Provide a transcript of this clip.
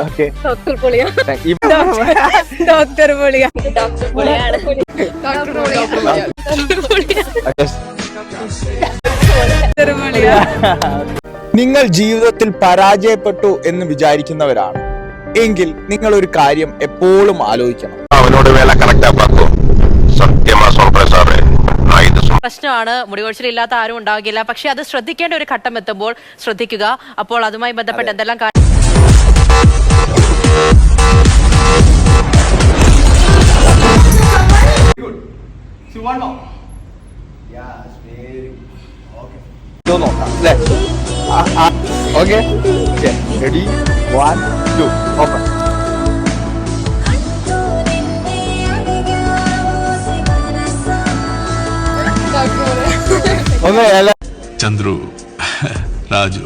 Okay doctor പൊളിയാ. നിങ്ങൾ ജീവിതത്തിൽ പരാജയപ്പെട്ടു എന്ന് വിചാരിക്കുന്നവരാണ് എങ്കിൽ നിങ്ങൾ ഒരു കാര്യം എപ്പോഴും ആലോചിക്കണം. അവനോട് വേല കണക്റ്റാക്കും. സത്യമാ സോപ്രസാറേ, പ്രശ്നമാണ്. മുടികൊഴിച്ചിലില്ലാത്ത ആരും ഉണ്ടാകില്ല. പക്ഷെ അത് ശ്രദ്ധിക്കേണ്ട ഒരു ഘട്ടം എത്തുമ്പോൾ ശ്രദ്ധിക്കുക. അപ്പോൾ അതുമായി ബന്ധപ്പെട്ട് എന്തെല്ലാം നോക്കാം അല്ലേ? Okay, ready, 1 2 open. Chandru, Raju,